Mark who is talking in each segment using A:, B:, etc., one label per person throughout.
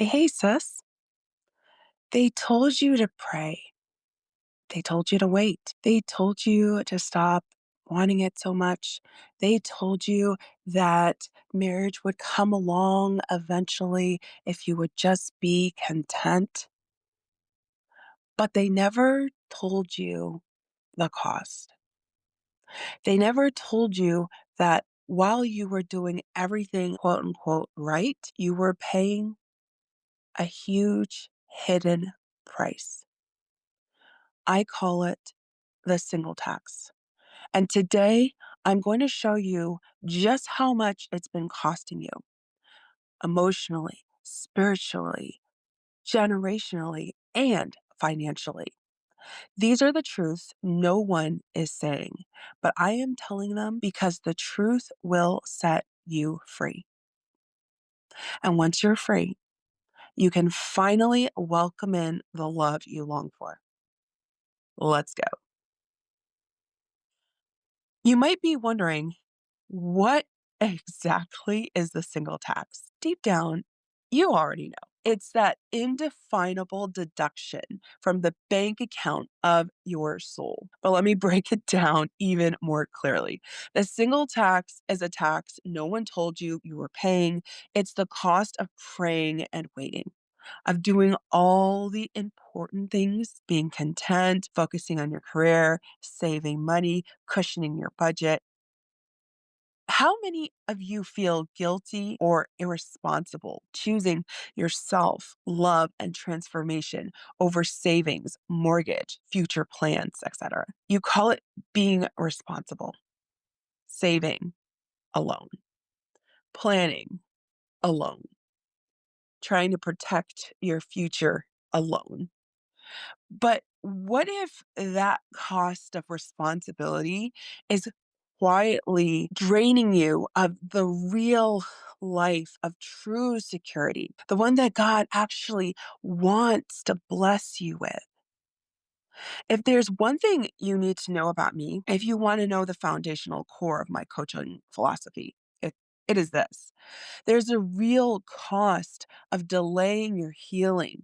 A: Hey, sis. They told you to pray. They told you to wait. They told you to stop wanting it so much. They told you that marriage would come along eventually if you would just be content. But they never told you the cost. They never told you that while you were doing everything quote unquote right, you were paying a huge hidden price. I call it the single tax. And today I'm going to show you just how much it's been costing you emotionally, spiritually, generationally, and financially. These are the truths no one is saying, but I am telling them because the truth will set you free. And once you're free, you can finally welcome in the love you long for. Let's go. You might be wondering, what exactly is the single tax? Deep down, you already know. It's that indefinable deduction from the bank account of your soul. But let me break it down even more clearly. The single tax is a tax no one told you you were paying. It's the cost of praying and waiting, of doing all the important things, being content, focusing on your career, saving money, cushioning your budget. How many of you feel guilty or irresponsible choosing yourself, love, and transformation over savings, mortgage, future plans, etc.? You call it being responsible, saving alone, planning alone, trying to protect your future alone. But what if that cost of responsibility is quietly draining you of the real life of true security, the one that God actually wants to bless you with? If there's one thing you need to know about me, if you want to know the foundational core of my coaching philosophy, it is this: there's a real cost of delaying your healing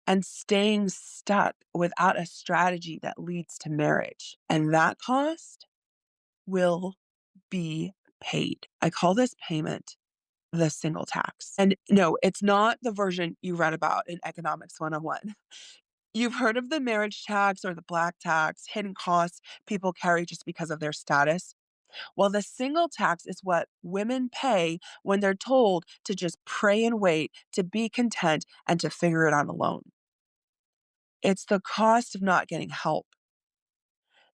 A: and staying stuck without a strategy that leads to marriage. And that cost will be paid. I call this payment the single tax. And no, it's not the version you read about in Economics 101. You've heard of the marriage tax or the black tax, hidden costs people carry just because of their status. Well, the single tax is what women pay when they're told to just pray and wait, to be content, and to figure it out alone. It's the cost of not getting help.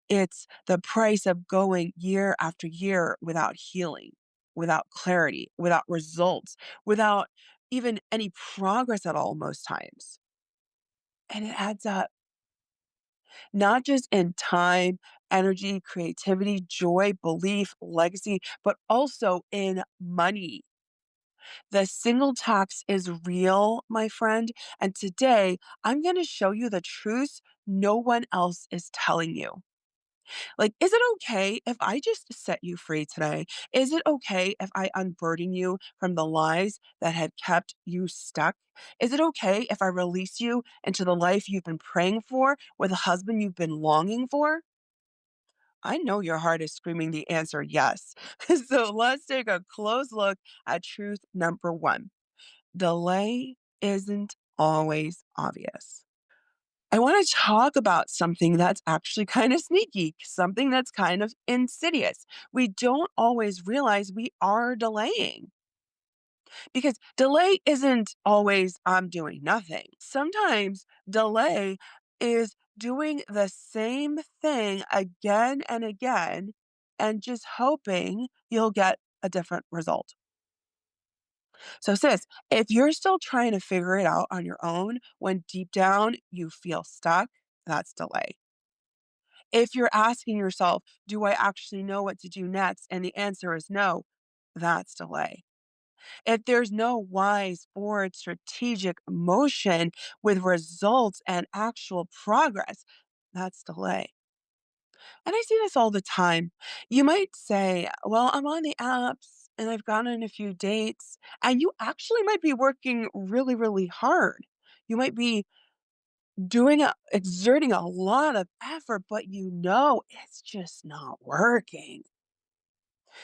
A: It's the price of going year after year without healing, without clarity, without results, without even any progress at all, most times. And it adds up, not just in time, energy, creativity, joy, belief, legacy, but also in money. The single tax is real, my friend. And today I'm going to show you the truth no one else is telling you. Like, is it okay if I just set you free today? Is it okay if I unburden you from the lies that had kept you stuck? Is it okay if I release you into the life you've been praying for with a husband you've been longing for? I know your heart is screaming the answer yes. So let's take a close look at truth number one. Delay isn't always obvious. I want to talk about something that's actually kind of sneaky, something that's kind of insidious. We don't always realize we are delaying because delay isn't always I'm doing nothing. Sometimes delay is doing the same thing again and again and just hoping you'll get a different result. So, sis, if you're still trying to figure it out on your own when deep down you feel stuck, that's delay. If you're asking yourself, do I actually know what to do next? And the answer is no, that's delay. If there's no wise, forward, strategic motion with results and actual progress, that's delay. And I see this all the time. You might say, well, I'm on the apps. and I've gone on a few dates, and you actually might be working really, really hard. You might be exerting a lot of effort, but you know it's just not working.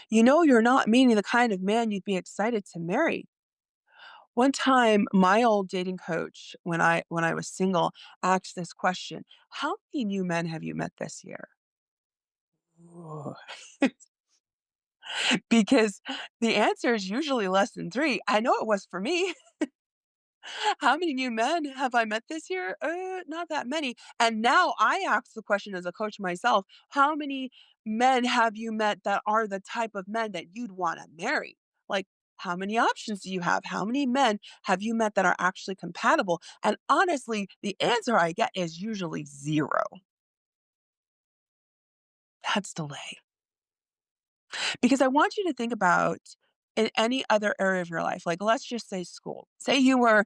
A: You know you're not meeting the kind of man you'd be excited to marry. One time, my old dating coach, when I was single, asked this question: "How many new men have you met this year?" Ooh. Because the answer is usually less than 3. I know it was for me. How many new men have I met this year? Not that many. And now I ask the question as a coach myself, how many men have you met that are the type of men that you'd want to marry? Like, how many options do you have? How many men have you met that are actually compatible? And honestly, the answer I get is usually 0. That's delay. Because I want you to think about in any other area of your life, like let's just say school. Say you're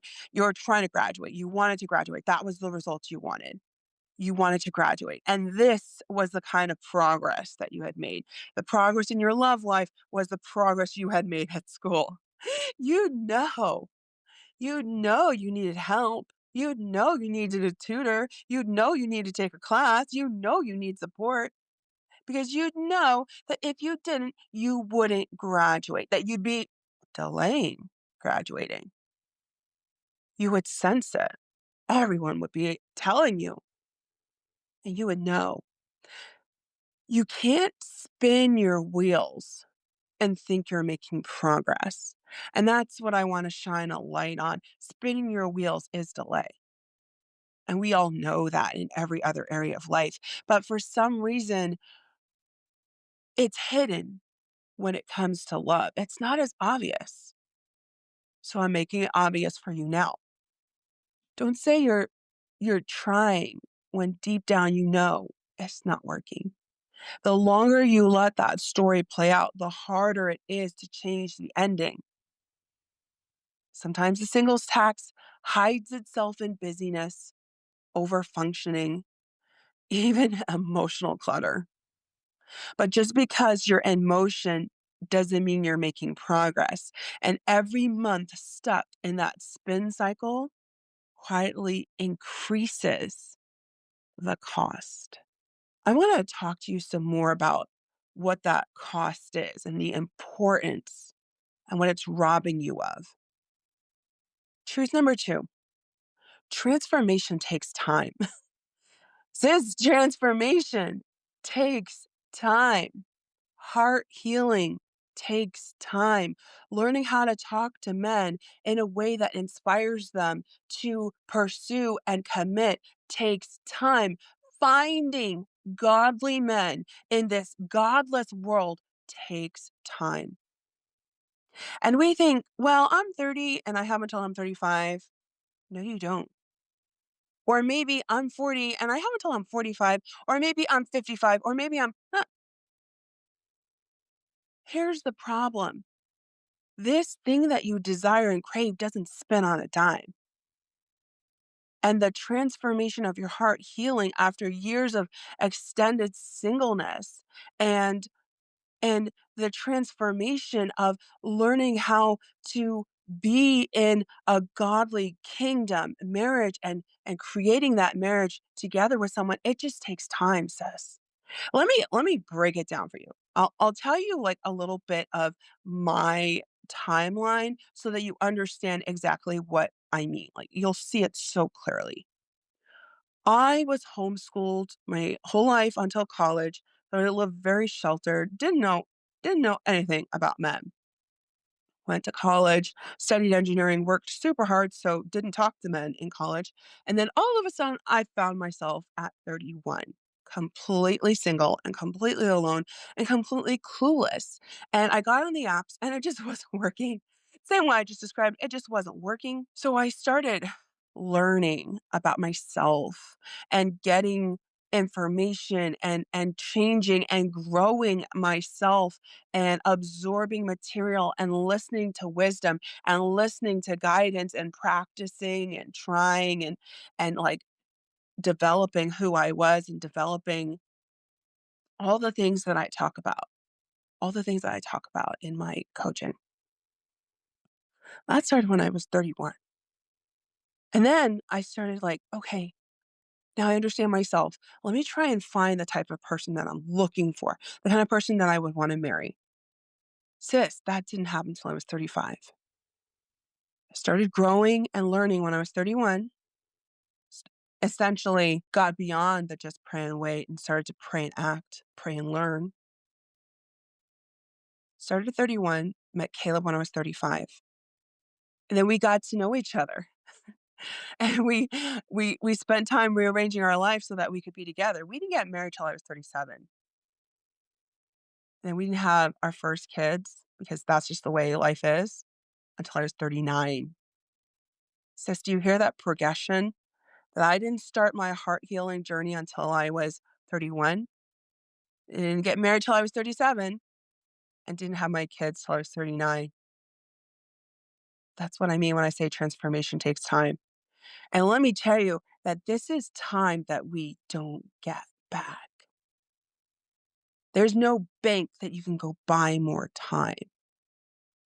A: trying to graduate. You wanted to graduate. That was the results you wanted. You wanted to graduate. And this was the kind of progress that you had made. The progress in your love life was the progress you had made at school. You know, you needed help. You'd know you needed a tutor. You'd know you need to take a class. You know you need support because you'd know that if you didn't, you wouldn't graduate, that you'd be delaying graduating. You would sense it. Everyone would be telling you, and you would know. You can't spin your wheels and think you're making progress. And that's what I want to shine a light on. Spinning your wheels is delay. And we all know that in every other area of life. But for some reason, it's hidden when it comes to love. It's not as obvious. So I'm making it obvious for you now. Don't say you're trying when deep down you know it's not working. The longer you let that story play out, the harder it is to change the ending. Sometimes the singles tax hides itself in busyness, over functioning, even emotional clutter. But just because you're in motion doesn't mean you're making progress. And every month stuck in that spin cycle quietly increases the cost. I want to talk to you some more about what that cost is and the importance and what it's robbing you of. Truth number 2: transformation takes time. Sis, transformation takes time. Heart healing takes time. Learning how to talk to men in a way that inspires them to pursue and commit takes time. Finding godly men in this godless world takes time. And we think, well, I'm 30 and I have until I'm 35. No, you don't. Or maybe I'm 40 and I have until I'm 45. Or maybe I'm 55. Or maybe I'm. Here's the problem: this thing that you desire and crave doesn't spin on a dime. And the transformation of your heart healing after years of extended singleness and and the transformation of learning how to be in a godly kingdom marriage and creating that marriage together with someone, it just takes time, sis. Let me break it down for you. I'll tell you like a little bit of my timeline so that you understand exactly what I mean. Like you'll see it so clearly. I was homeschooled my whole life until college. So I lived very sheltered, didn't know anything about men. Went to college, studied engineering, worked super hard, so didn't talk to men in college. And then all of a sudden, I found myself at 31, completely single and completely alone and completely clueless. And I got on the apps and it just wasn't working. Same way I just described, it just wasn't working. So I started learning about myself and getting information and changing and growing myself and absorbing material and listening to wisdom and listening to guidance and practicing and trying and like developing who I was and developing all the things that I talk about. all the things that I talk about in my coaching. That started when I was 31. And then I started like, okay, now I understand myself. Let me try and find the type of person that I'm looking for, the kind of person that I would want to marry. Sis, that didn't happen until I was 35. I started growing and learning when I was 31. s- Essentially got beyond the just pray and wait and started to pray and act, pray and learn. Started at 31, met Caleb when I was 35. And then we got to know each other. And we spent time rearranging our life so that we could be together. We didn't get married till I was 37. And we didn't have our first kids because that's just the way life is until I was 39. Sis, do you hear that progression? That I didn't start my heart healing journey until I was 31. I didn't get married till I was 37 and didn't have my kids till I was 39. That's what I mean when I say transformation takes time. And let me tell you that this is time that we don't get back. There's no bank that you can go buy more time,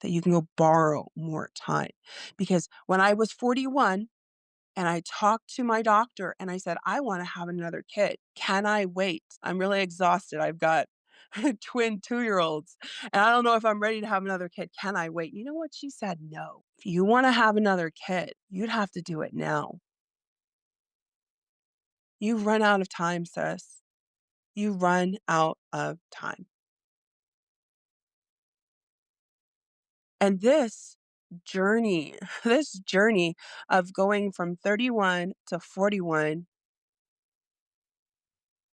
A: that you can go borrow more time. Because when I was 41 and I talked to my doctor and I said, I want to have another kid. Can I wait? I'm really exhausted. I've got twin 2 year olds and I don't know if I'm ready to have another kid. Can I wait? You know what? She said, no. If you want to have another kid, you'd have to do it now. You run out of time, sis. You run out of time. And this journey, this journey of going from 31 to 41,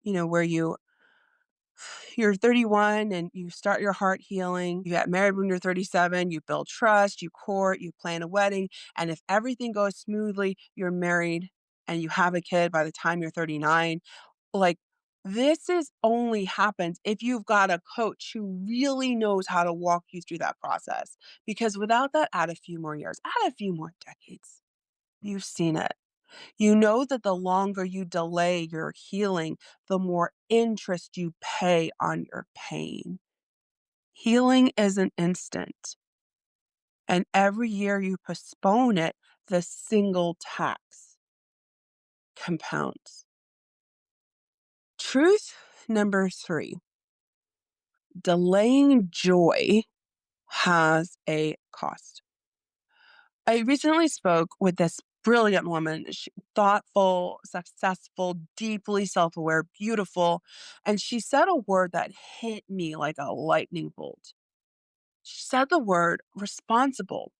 A: where you're 31 and you start your heart healing, you get married when you're 37, you build trust, you court, you plan a wedding, and if everything goes smoothly, you're married and you have a kid by the time you're 39. Like, this is only happens if you've got a coach who really knows how to walk you through that process. Because without that, add a few more years, add a few more decades. You've seen it. You know that the longer you delay your healing, the more interest you pay on your pain. Healing isn't instant. And every year you postpone it, the single tax compounds. Truth number 3, delaying joy has a cost. I recently spoke with this brilliant woman, thoughtful, successful, deeply self aware, beautiful. And she said a word that hit me like a lightning bolt. She said the word responsible.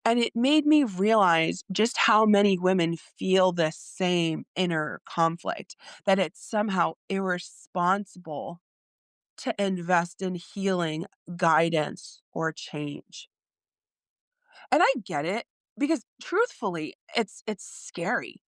A: And it made me realize just how many women feel this same inner conflict, that it's somehow irresponsible to invest in healing, guidance, or change. And I get it because truthfully, it's scary.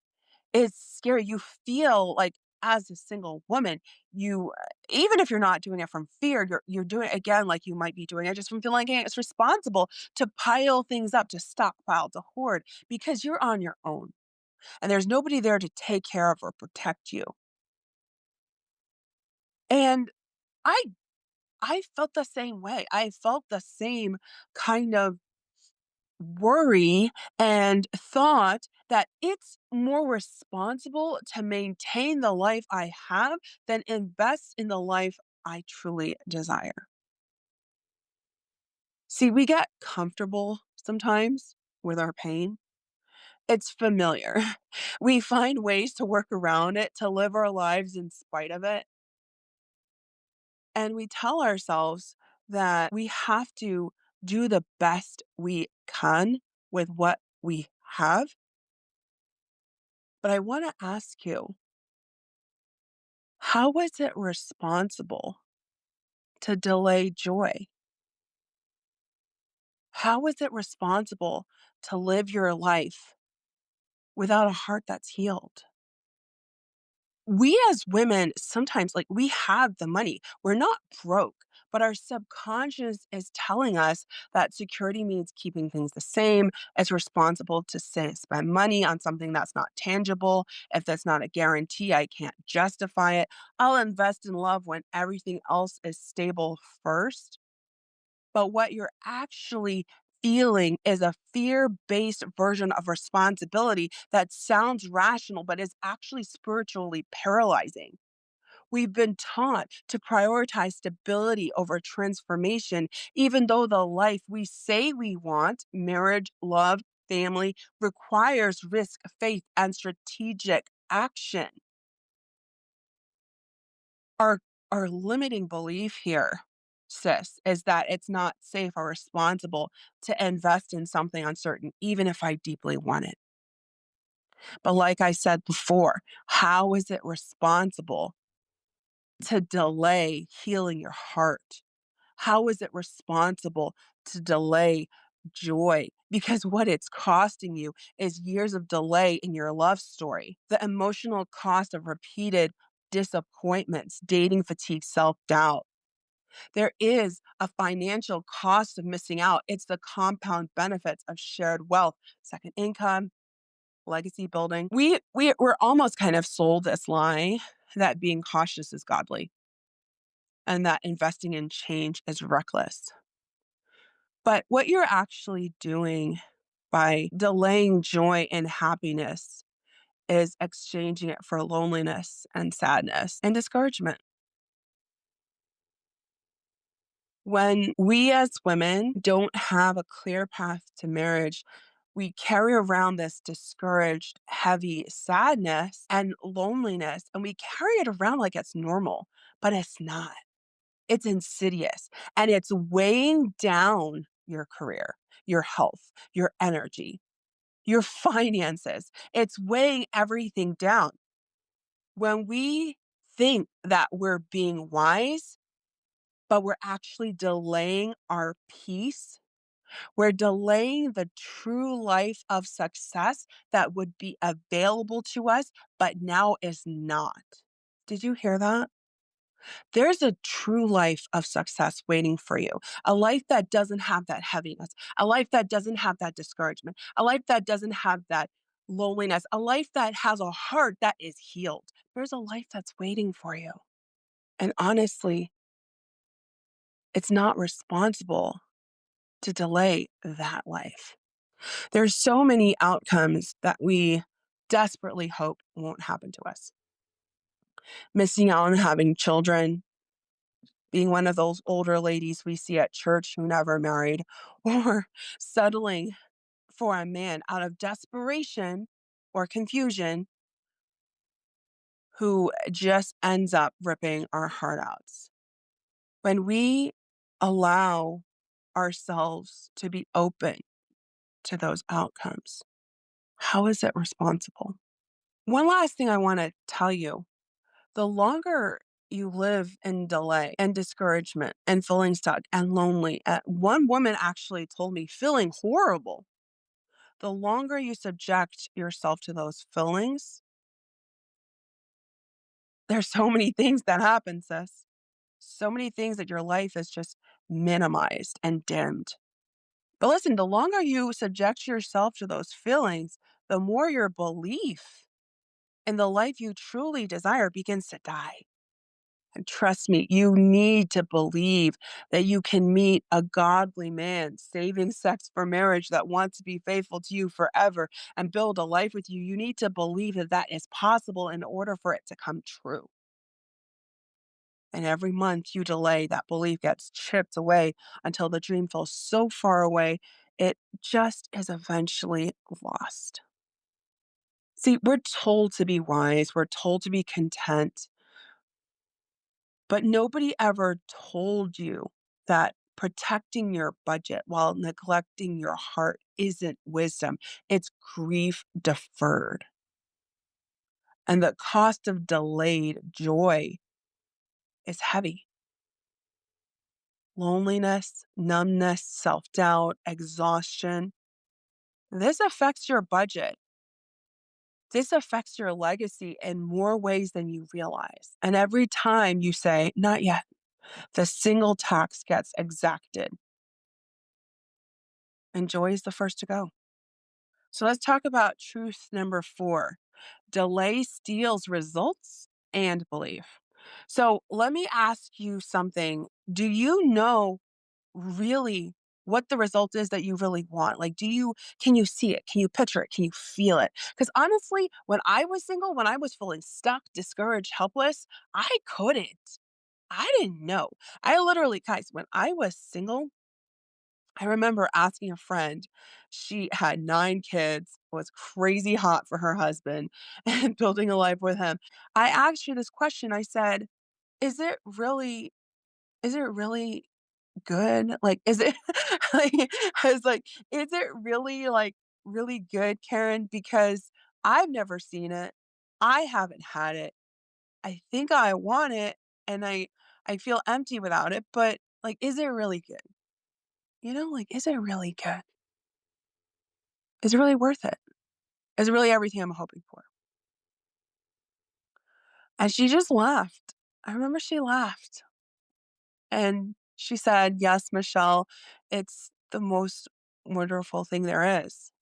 A: It's scary. You feel like as a single woman, you even if you're not doing it from fear, you're doing it again like you might be doing it just from feeling like it's responsible to pile things up, to stockpile, to hoard because you're on your own and there's nobody there to take care of or protect you. And I I felt the same way. I felt the same kind of worry and thought that it's more responsible to maintain the life I have than invest in the life I truly desire. See, we get comfortable sometimes with our pain. It's familiar. We find ways to work around it, to live our lives in spite of it. And we tell ourselves that we have to do the best we can with what we have. But I want to ask you, how is it responsible to delay joy? How is it responsible to live your life without a heart that's healed? We as women sometimes like we have the money. We're not broke, But our subconscious is telling us that security means keeping things the same. It's responsible to say, spend money on something that's not tangible. If that's not a guarantee, I can't justify it. I'll invest in love when everything else is stable first. But what you're actually feeling is a fear based version of responsibility that sounds rational, but is actually spiritually paralyzing. We've been taught to prioritize stability over transformation, even though the life we say we want, marriage, love, family, requires risk, faith, and strategic action. Our our limiting belief here, sis, is that it's not safe or responsible to invest in something uncertain, even if I deeply want it. But like I said before, how is it responsible to delay healing your heart? How is it responsible to delay joy? Because what it's costing you is years of delay in your love story, the emotional cost of repeated disappointments, dating fatigue, self doubt. There is a financial cost of missing out. It's the compound benefits of shared wealth, second income, legacy building. We're almost kind of sold this lie that being cautious is godly and that investing in change is reckless. But what you're actually doing by delaying joy and happiness is exchanging it for loneliness and sadness and discouragement. When we as women don't have a clear path to marriage, we carry around this discouraged, heavy sadness and loneliness, and we carry it around like it's normal, but it's not. It's insidious and it's weighing down your career, your health, your energy, your finances. It's weighing everything down. When we think that we're being wise, but we're actually delaying our peace, we're delaying the true life of success that would be available to us, but now is not. Did you hear that? There's a true life of success waiting for you, a life that doesn't have that heaviness, a life that doesn't have that discouragement, a life that doesn't have that loneliness, a life that has a heart that is healed. There's a life that's waiting for you. And honestly, it's not responsible to delay that life. There's so many outcomes that we desperately hope won't happen to us. Missing out on having children, being one of those older ladies we see at church who never married, or settling for a man out of desperation or confusion who just ends up ripping our heart out. When we allow ourselves to be open to those outcomes, how is it responsible? One last thing I want to tell you, the longer you live in delay and discouragement and feeling stuck and lonely, one woman actually told me feeling horrible. The longer you subject yourself to those feelings, there's so many things that happen, sis. So many things that your life is just minimized and dimmed. But listen, the longer you subject yourself to those feelings, the more your belief in the life you truly desire begins to die. And trust me, you need to believe that you can meet a godly man, saving sex for marriage that wants to be faithful to you forever and build a life with you. You need to believe that that is possible in order for it to come true. And every month you delay, that belief gets chipped away until the dream feels so far away, it just is eventually lost. See, we're told to be wise, we're told to be content, but nobody ever told you that protecting your budget while neglecting your heart isn't wisdom. It's grief deferred. And the cost of delayed joy is heavy. Loneliness, numbness, self doubt, exhaustion. This affects your budget. This affects your legacy in more ways than you realize. And every time you say, not yet, The single tax gets exacted, and joy is the first to go. So let's talk about truth number 4. Delay steals results and belief. So let me ask you something. Do you know really what the result is that you really want? Like, can you see it? Can you picture it? Can you feel it? Because honestly, when I was single, when I was feeling stuck, discouraged, helpless, I couldn't. I didn't know. I literally, guys, when I was single, I remember asking a friend, she had 9 kids, was crazy hot for her husband, and building a life with him. I asked her this question. I said, "Is it really good? Like, is it like, I was like, "Is it really, like, really good, Karen? Because I've never seen it. I haven't had it. I think I want it, and I feel empty without it, but, like, is it really good? Like, is it really good? Is it really worth it? Is it really everything I'm hoping for?" And she just laughed. I remember she laughed, and she said, "Yes, Michelle, it's the most wonderful thing there is."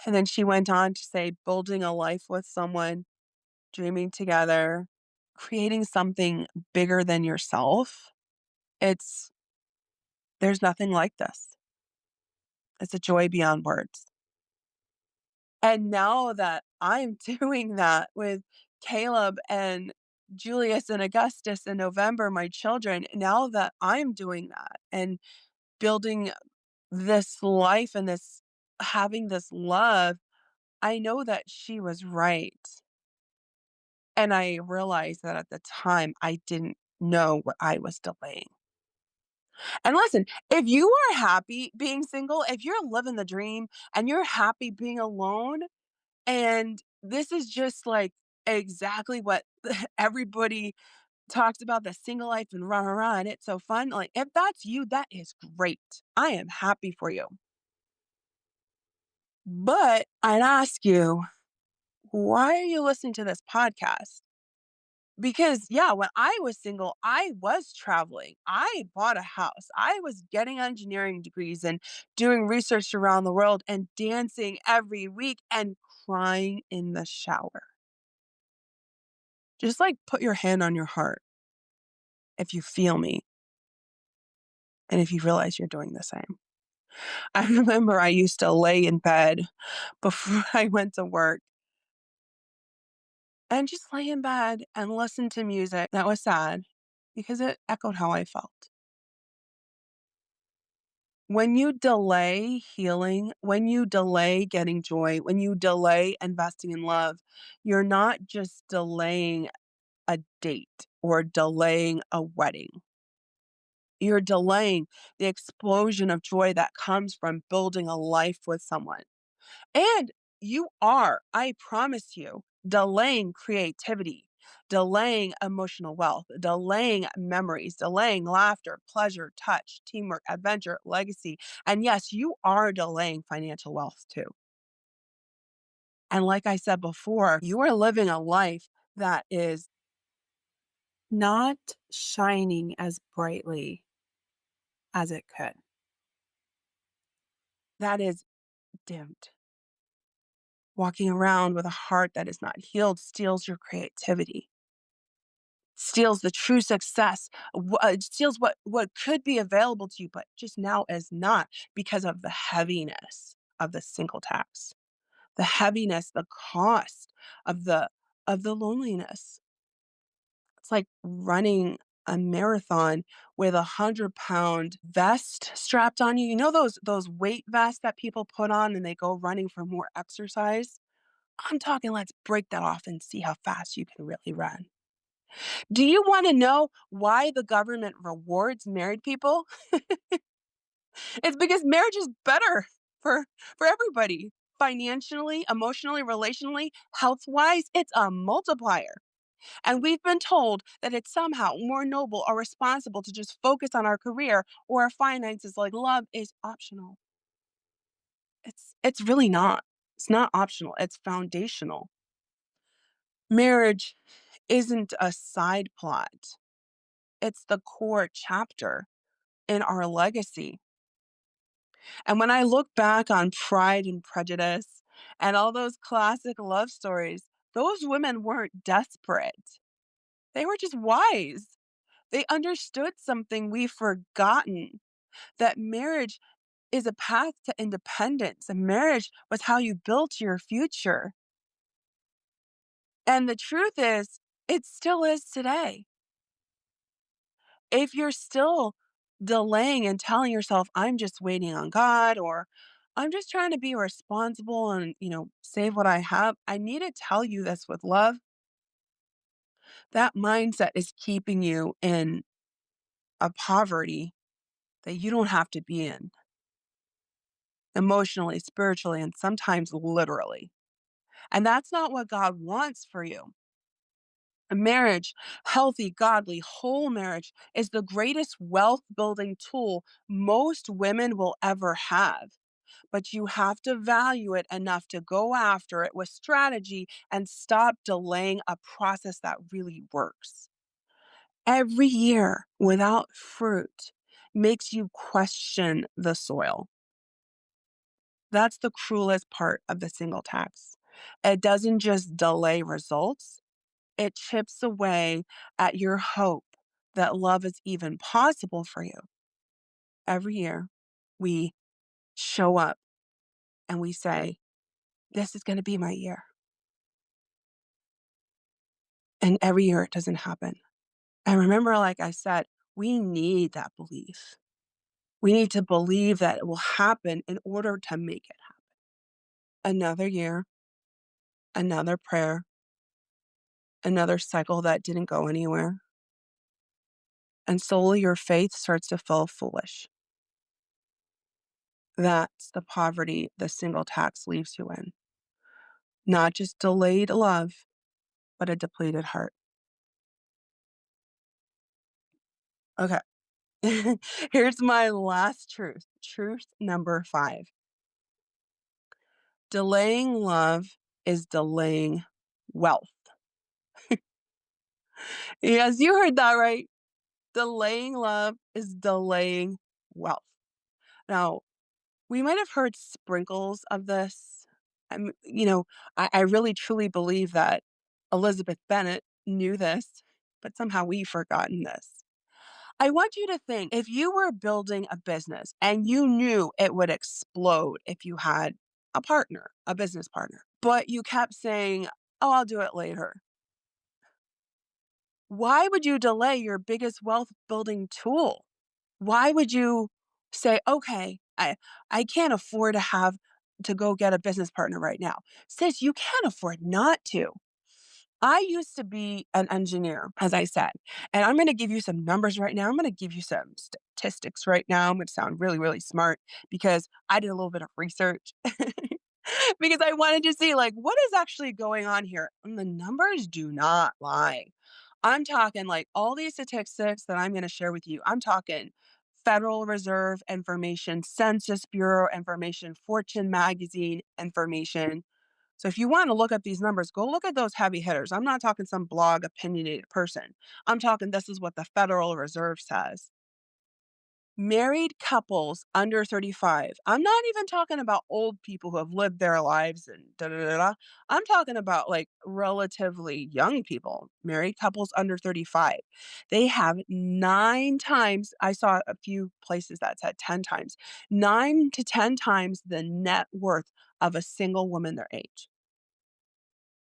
A: And then she went on to say, building a life with someone, dreaming together, creating something bigger than yourself. It's There's nothing like this. It's a joy beyond words. And now that I'm doing that with Caleb and Julius and Augustus in November, my children, now that I'm doing that and building this life and this having this love, I know that she was right. And I realized that at the time I didn't know what I was delaying. And listen, if you are happy being single, if you're living the dream and you're happy being alone, and this is just like exactly what everybody talks about, the single life and rah, rah, rah, and it's so fun. Like, if that's you, that is great. I am happy for you. But I'd ask you, why are you listening to this podcast? Because, yeah, when I was single, I was traveling. I bought a house. I was getting engineering degrees and doing research around the world and dancing every week and crying in the shower. Just like put your hand on your heart if you feel me and if you realize you're doing the same. I remember I used to lay in bed before I went to work and just lay in bed and listen to music that was sad because it echoed how I felt. When you delay healing, when you delay getting joy, when you delay investing in love, you're not just delaying a date or delaying a wedding. You're delaying the explosion of joy that comes from building a life with someone. And you are, I promise you, delaying creativity, delaying emotional wealth, delaying memories, delaying laughter, pleasure, touch, teamwork, adventure, legacy. And yes, you are delaying financial wealth too. And like I said before, you are living a life that is not shining as brightly as it could, that is dimmed. Walking around with a heart that is not healed steals your creativity, steals the true success, steals what could be available to you, but just now is not because of the heaviness of the single tax, the heaviness, the cost of the loneliness. It's like running a marathon with 100-pound vest strapped on you. You know those weight vests that people put on and they go running for more exercise? I'm talking, let's break that off and see how fast you can really run. Do you want to know why the government rewards married people? It's because marriage is better for for everybody. Financially, emotionally, relationally, health-wise, it's a multiplier. And we've been told that it's somehow more noble or responsible to just focus on our career or our finances, like love is optional. It's really not. It's not optional. It's foundational. Marriage isn't a side plot. It's the core chapter in our legacy. And when I look back on Pride and Prejudice and all those classic love stories, those women weren't desperate. They were just wise. They understood something we've forgotten, that marriage is a path to independence, and marriage was how you built your future. And the truth is, it still is today. If you're still delaying and telling yourself, I'm just waiting on God, or I'm just trying to be responsible and, save what I have, I need to tell you this with love. That mindset is keeping you in a poverty that you don't have to be in emotionally, spiritually, and sometimes literally. And that's not what God wants for you. A marriage, healthy, godly, whole marriage, is the greatest wealth building tool most women will ever have. But you have to value it enough to go after it with strategy and stop delaying a process that really works. Every year without fruit makes you question the soil. That's the cruelest part of the single tax. It doesn't just delay results, it chips away at your hope that love is even possible for you. Every year, we show up and we say, this is going to be my year. And every year it doesn't happen. And remember, like I said, we need that belief. We need to believe that it will happen in order to make it happen. Another year, another prayer, another cycle that didn't go anywhere. And slowly your faith starts to feel foolish. That's the poverty the single tax leaves you in. Not just delayed love, but a depleted heart. Okay. Here's my last truth. Truth number 5. Delaying love is delaying wealth. Yes, you heard that right. Delaying love is delaying wealth. Now, we might have heard sprinkles of this. I really truly believe that Elizabeth Bennet knew this, but somehow we've forgotten this. I want you to think, if you were building a business and you knew it would explode if you had a partner, a business partner, but you kept saying, oh, I'll do it later. Why would you delay your biggest wealth building tool? Why would you say, okay, I can't afford to go get a business partner right now? Sis, you can't afford not to. I used to be an engineer, as I said, and I'm going to give you some numbers right now. I'm going to give you some statistics right now. I'm going to sound really, really smart because I did a little bit of research because I wanted to see like what is actually going on here. And the numbers do not lie. I'm talking like all these statistics that I'm going to share with you. I'm talking Federal Reserve information, Census Bureau information, Fortune magazine information. So if you want to look up these numbers, go look at those heavy hitters. I'm not talking some blog opinionated person. I'm talking this is what the Federal Reserve says. Married couples under 35. I'm not even talking about old people who have lived their lives and da da da da. I'm talking about like relatively young people, married couples under 35. They have 9 times, I saw a few places that said 10 times, 9 to 10 times the net worth of a single woman their age.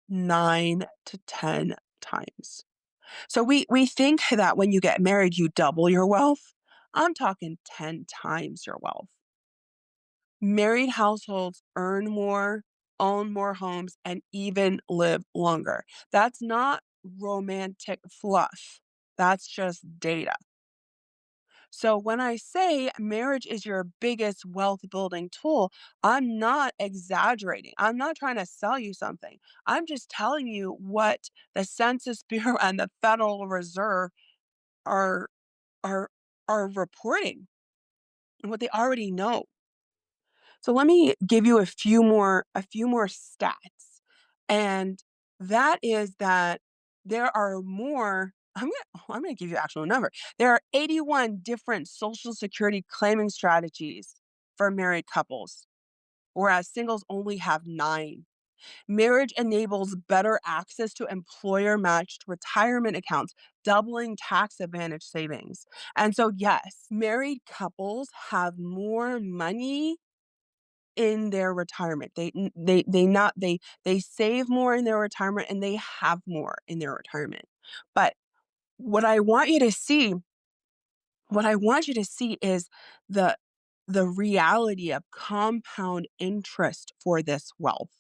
A: 9 to 10 times. So we think that when you get married, you double your wealth. I'm talking 10 times your wealth. Married households earn more, own more homes, and even live longer. That's not romantic fluff. That's just data. So when I say marriage is your biggest wealth building tool, I'm not exaggerating. I'm not trying to sell you something. I'm just telling you what the Census Bureau and the Federal Reserve are are are reporting and what they already know. So let me give you a few more stats. And that is that there are more I'm gonna give you actual number. There are 81 different Social Security claiming strategies for married couples, whereas singles only have 9. Marriage enables better access to employer matched retirement accounts, doubling tax advantage savings. And so, yes, married couples have more money in their retirement. They save more in their retirement and they have more in their retirement. But what I want you to see, what I want you to see is the the reality of compound interest for this wealth.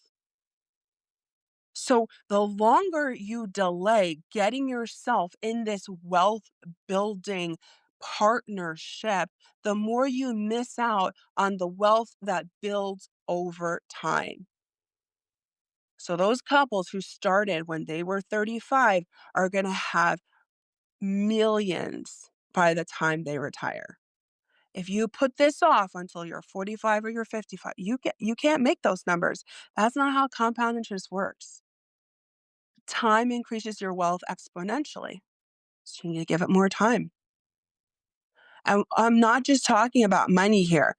A: So the longer you delay getting yourself in this wealth building partnership, the more you miss out on the wealth that builds over time. So those couples who started when they were 35 are going to have millions by the time they retire. If you put this off until you're 45 or you're 55, you can't make those numbers. That's not how compound interest works. Time increases your wealth exponentially. So you need to give it more time. And I'm not just talking about money here.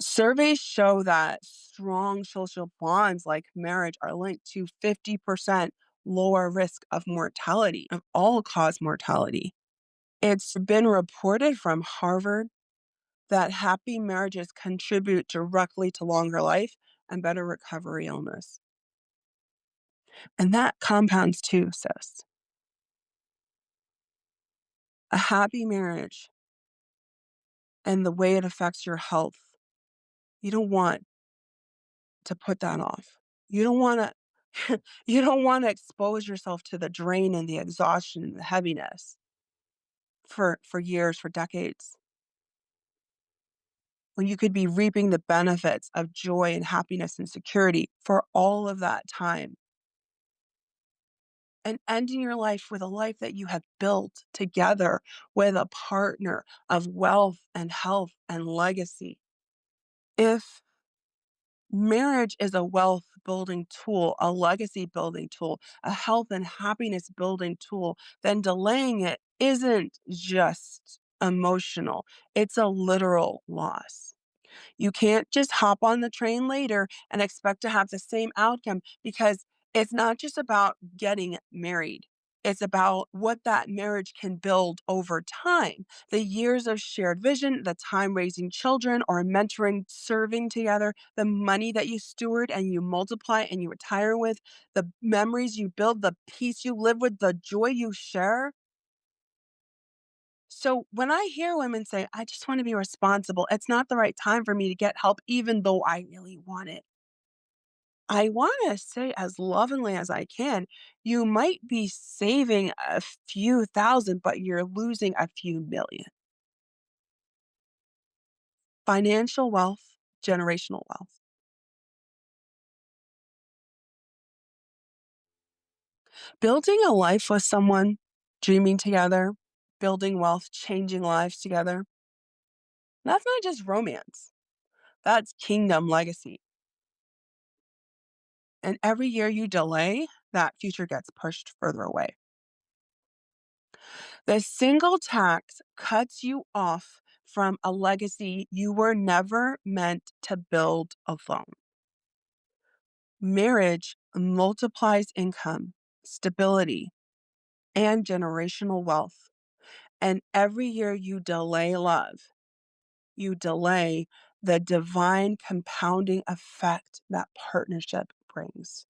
A: Surveys show that strong social bonds like marriage are linked to 50% lower risk of mortality, of all cause mortality. It's been reported from Harvard that happy marriages contribute directly to longer life and better recovery illness. And that compounds too, sis. A happy marriage and the way it affects your health, you don't want to put that off. You don't want to you don't want to expose yourself to the drain and the exhaustion and the heaviness for years, for decades, when you could be reaping the benefits of joy and happiness and security for all of that time and ending your life with a life that you have built together with a partner of wealth and health and legacy. If marriage is a wealth building tool, a legacy building tool, a health and happiness building tool, then delaying it isn't just emotional, it's a literal loss. You can't just hop on the train later and expect to have the same outcome because it's not just about getting married. It's about what that marriage can build over time. The years of shared vision, the time raising children or mentoring, serving together, the money that you steward and you multiply and you retire with, the memories you build, the peace you live with, the joy you share. So when I hear women say, I just want to be responsible, it's not the right time for me to get help, even though I really want it. I want to say as lovingly as I can, you might be saving a few thousand, but you're losing a few million. Financial wealth, generational wealth. Building a life with someone, dreaming together, building wealth, changing lives together. That's not just romance. That's kingdom legacy. And every year you delay, that future gets pushed further away. The single tax cuts you off from a legacy you were never meant to build alone. Marriage multiplies income, stability, and generational wealth. And every year you delay love, you delay the divine compounding effect that partnership brings.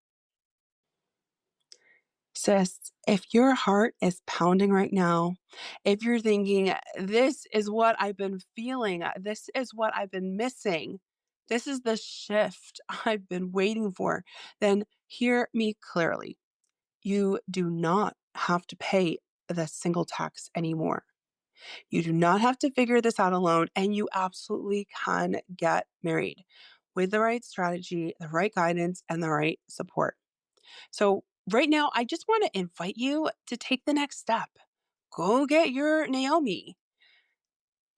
A: Sis, if your heart is pounding right now, if you're thinking, this is what I've been feeling, this is what I've been missing, this is the shift I've been waiting for, then hear me clearly. You do not have to pay the single tax anymore. You do not have to figure this out alone, and you absolutely can get married with the right strategy, the right guidance, and the right support. So, right now, I just want to invite you to take the next step. Go get your Naomi.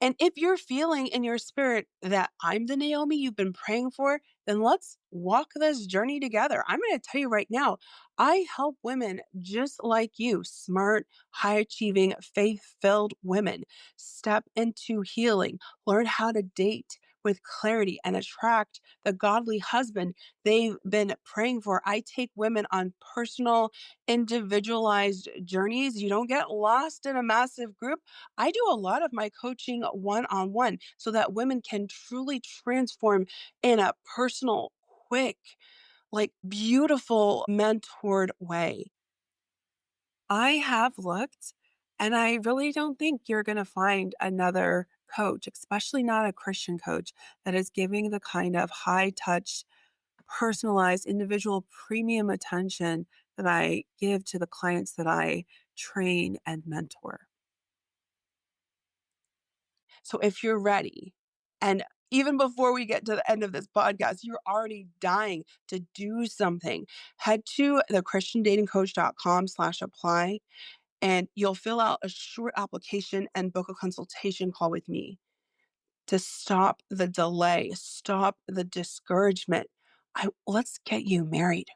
A: And if you're feeling in your spirit that I'm the Naomi you've been praying for, then let's walk this journey together. I'm going to tell you right now, I help women just like you, smart, high achieving, faith filled women, step into healing, learn how to date with clarity and attract the godly husband they've been praying for. I take women on personal, individualized journeys. You don't get lost in a massive group. I do a lot of my coaching one on one so that women can truly transform in a personal, quick, like beautiful, mentored way. I have looked and I really don't think you're going to find another coach, especially not a Christian coach, that is giving the kind of high touch, personalized, individual premium attention that I give to the clients that I train and mentor. So if you're ready, and even before we get to the end of this podcast, you're already dying to do something, head to thechristiandatingcoach.com/apply and you'll fill out a short application and book a consultation call with me to stop the delay, stop the discouragement. Let's get you married.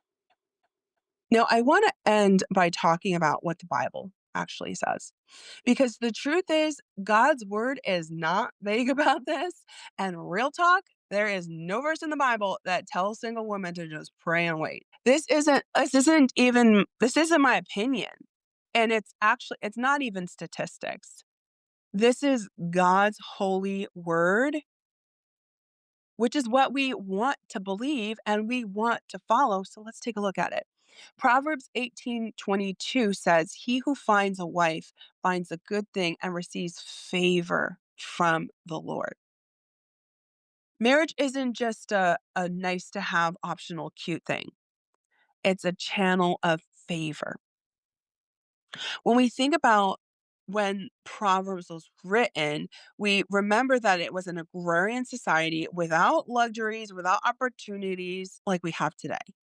A: Now, I want to end by talking about what the Bible actually says. Because the truth is, God's word is not vague about this. And real talk, there is no verse in the Bible that tells single women to just pray and wait. This isn't my opinion. And it's not even statistics. This is God's holy word, which is what we want to believe and we want to follow. So let's take a look at it. Proverbs 18:22 says, "He who finds a wife finds a good thing and receives favor from the Lord." Marriage isn't just a nice to have optional cute thing. It's a channel of favor. When we think about when Proverbs was written, we remember that it was an agrarian society without luxuries, without opportunities like we have today.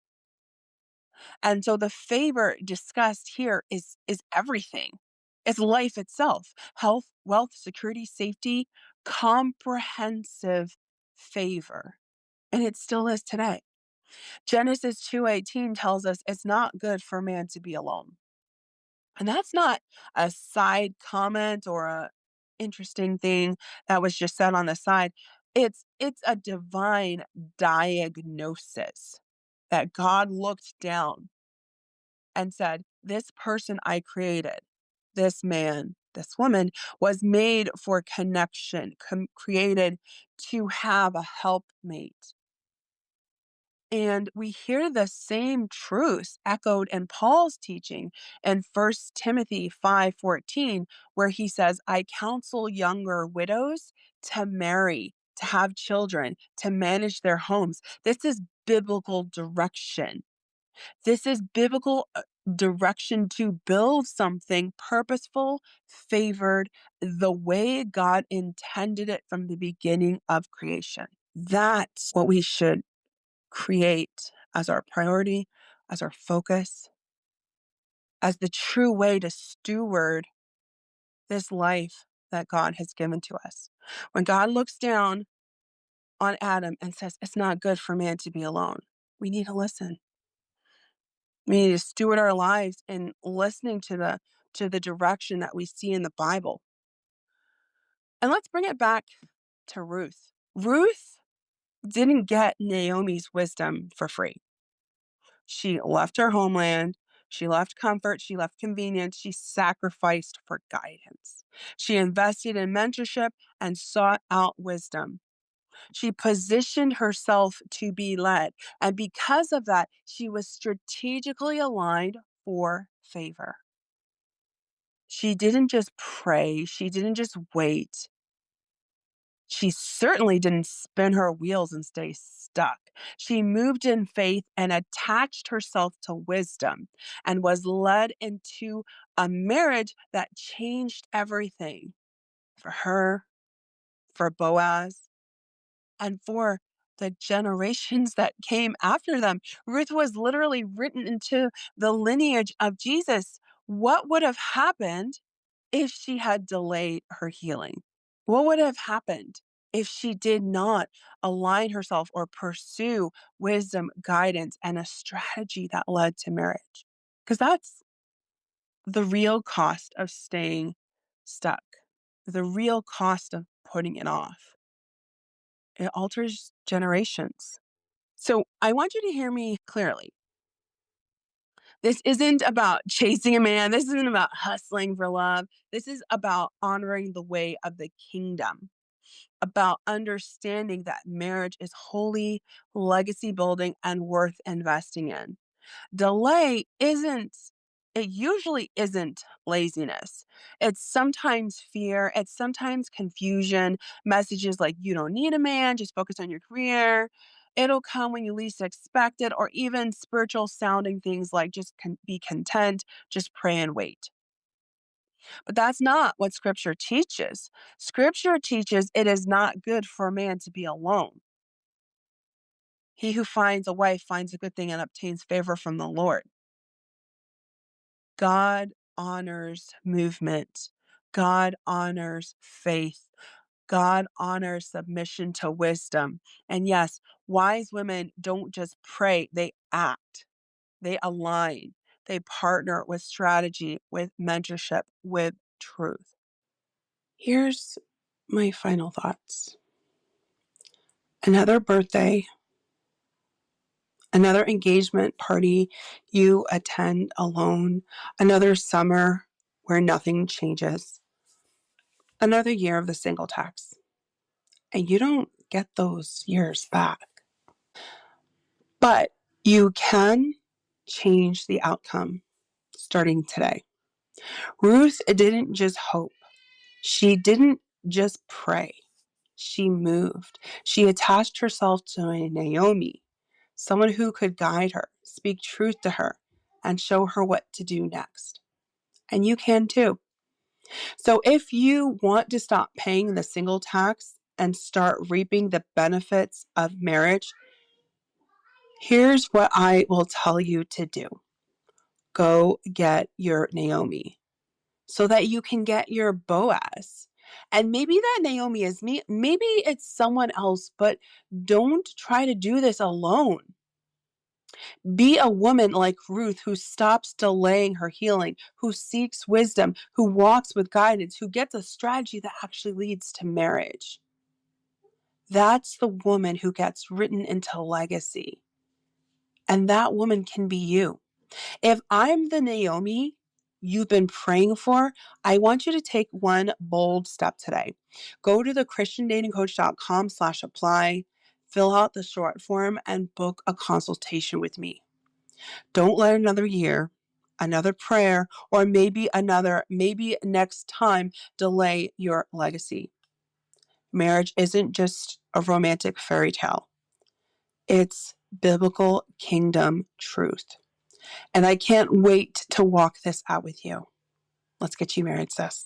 A: And so the favor discussed here is everything. It's life itself. Health, wealth, security, safety, comprehensive favor. And it still is today. Genesis 2:18 tells us it's not good for man to be alone. And that's not a side comment or a interesting thing that was just said on the side. It's a divine diagnosis that God looked down and said, "This person I created, this man, this woman was made for connection, created to have a helpmate." And we hear the same truths echoed in Paul's teaching in 1 Timothy 5:14, where he says, "I counsel younger widows to marry, to have children, to manage their homes." This is biblical direction. This is biblical direction to build something purposeful, favored, the way God intended it from the beginning of creation. That's what we should create as our priority, as our focus, as the true way to steward this life that God has given to us. When God looks down on Adam and says, "It's not good for man to be alone," we need to listen. We need to steward our lives in listening to the direction that we see in the Bible. And let's bring it back to Ruth. Ruth didn't get Naomi's wisdom for free. She left her homeland. She left comfort. She left convenience. She sacrificed for guidance. She invested in mentorship and sought out wisdom. She positioned herself to be led. And because of that, she was strategically aligned for favor. She didn't just pray. She didn't just wait. She certainly didn't spin her wheels and stay stuck. She moved in faith and attached herself to wisdom and was led into a marriage that changed everything for her, for Boaz, and for the generations that came after them. Ruth was literally written into the lineage of Jesus. What would have happened if she had delayed her healing? What would have happened if she did not align herself or pursue wisdom, guidance, and a strategy that led to marriage? Because that's the real cost of staying stuck, the real cost of putting it off. It alters generations. So I want you to hear me clearly. This isn't about chasing a man. This isn't about hustling for love. This is about honoring the way of the kingdom, about understanding that marriage is holy, legacy building, and worth investing in. Delay isn't, it usually isn't laziness. It's sometimes fear, it's sometimes confusion, messages like, you don't need a man, just focus on your career. It'll come when you least expect it, or even spiritual sounding things like just be content, just pray and wait. But that's not what scripture teaches. Scripture teaches it is not good for a man to be alone. He who finds a wife finds a good thing and obtains favor from the Lord. God honors movement. God honors faith. God honors submission to wisdom. And yes, wise women don't just pray, they act, they align, they partner with strategy, with mentorship, with truth. Here's my final thoughts. Another birthday, another engagement party you attend alone, another summer where nothing changes, another year of the single tax. And you don't get those years back. But you can change the outcome starting today. Ruth didn't just hope. She didn't just pray. She moved. She attached herself to a Naomi, someone who could guide her, speak truth to her, and show her what to do next. And you can too. So if you want to stop paying the single tax and start reaping the benefits of marriage, here's what I will tell you to do. Go get your Naomi so that you can get your Boaz. And maybe that Naomi is me, maybe it's someone else, but don't try to do this alone. Be a woman like Ruth who stops delaying her healing, who seeks wisdom, who walks with guidance, who gets a strategy that actually leads to marriage. That's the woman who gets written into legacy. And that woman can be you. If I'm the Naomi you've been praying for, I want you to take one bold step today. Go to the christiandatingcoach.com/apply, fill out the short form, and book a consultation with me. Don't let another year, another prayer, or maybe next time delay your legacy. Marriage isn't just a romantic fairy tale. It's biblical kingdom truth. And I can't wait to walk this out with you. Let's get you married, sis.